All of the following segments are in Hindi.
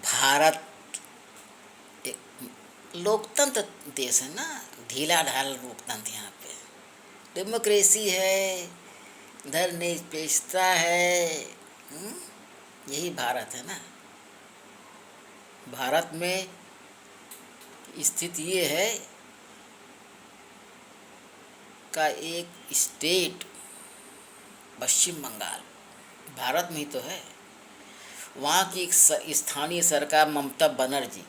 भारत एक लोकतंत्र देश है ना, ढीला ढाल लोकतंत्र। यहाँ पे डेमोक्रेसी है, धर्मनिरपेक्षता है। यही भारत है ना। भारत में स्थिति ये है का एक स्टेट पश्चिम बंगाल भारत में ही तो है। वहाँ की एक स्थानीय सरकार ममता बनर्जी,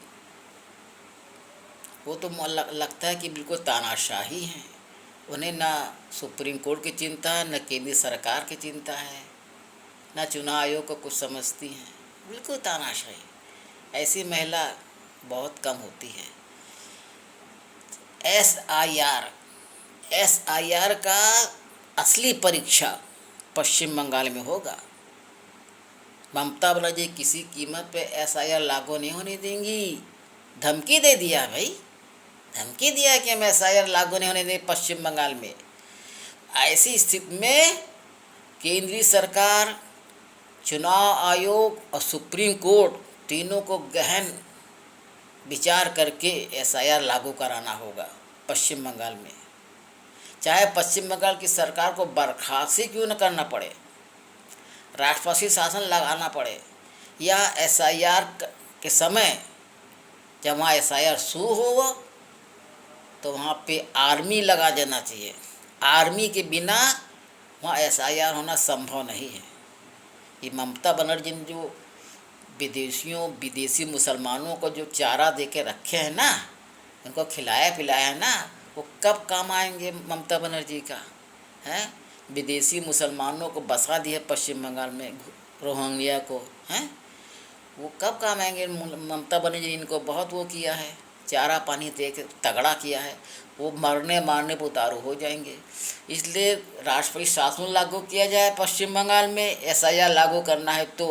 वो तो लगता है कि बिल्कुल तानाशाही हैं। उन्हें ना सुप्रीम कोर्ट की चिंता है, न केंद्रीय सरकार की चिंता है, न चुनाव आयोग को कुछ समझती हैं। बिल्कुल तानाशाही। ऐसी महिला बहुत कम होती है। एसआईआर का असली परीक्षा पश्चिम बंगाल में होगा। ममता बनर्जी किसी कीमत पे एसआईआर लागू नहीं होने देंगी। धमकी दे दिया भाई, धमकी दिया कि हम एसआईआर लागू नहीं होने देंगे पश्चिम बंगाल में। ऐसी स्थिति में केंद्रीय सरकार, चुनाव आयोग और सुप्रीम कोर्ट तीनों को गहन विचार करके एसआईआर लागू कराना होगा पश्चिम बंगाल में। चाहे पश्चिम बंगाल की सरकार को बर्खास्त क्यों न करना पड़े, राष्ट्रपति शासन लगाना पड़े, या एसआईआर के समय जब वहाँ एसआईआर शुरू हो तो वहाँ पे आर्मी लगा देना चाहिए। आर्मी के बिना वहाँ एसआईआर होना संभव नहीं है। ये ममता बनर्जी ने जो विदेशी मुसलमानों को जो चारा दे के रखे हैं ना, उनको खिलाया पिलाया है ना, वो कब काम आएंगे ममता बनर्जी का है। विदेशी मुसलमानों को बसा दिया पश्चिम बंगाल में, रोहिंग्या को हैं, वो कब काम आएंगे। ममता बनर्जी ने इनको बहुत वो किया है, चारा पानी दे के तगड़ा किया है। वो मरने मारने पर उतारू हो जाएंगे। इसलिए राष्ट्रपति शासन लागू किया जाए पश्चिम बंगाल में। एसआईआर लागू करना है तो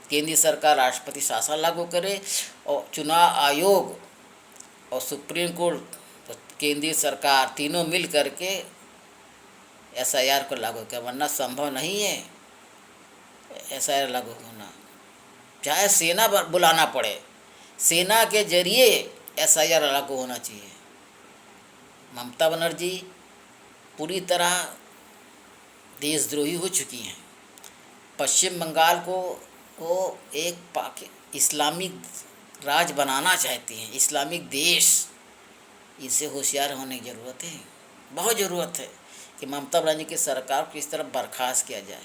केंद्रीय सरकार राष्ट्रपति शासन लागू करे, और चुनाव आयोग और सुप्रीम कोर्ट, तो केंद्रीय सरकार तीनों मिल करके एसआईआर को लागू किया। वरना संभव नहीं है एसआईआर लागू होना। चाहे सेना बुलाना पड़े, सेना के जरिए एसआईआर लागू होना चाहिए। ममता बनर्जी पूरी तरह देशद्रोही हो चुकी हैं। पश्चिम बंगाल को वो एक इस्लामिक राज बनाना चाहती हैं, इस्लामिक देश। इससे होशियार होने की ज़रूरत है, बहुत ज़रूरत है कि ममता बनर्जी की सरकार को इस तरह बर्खास्त किया जाए।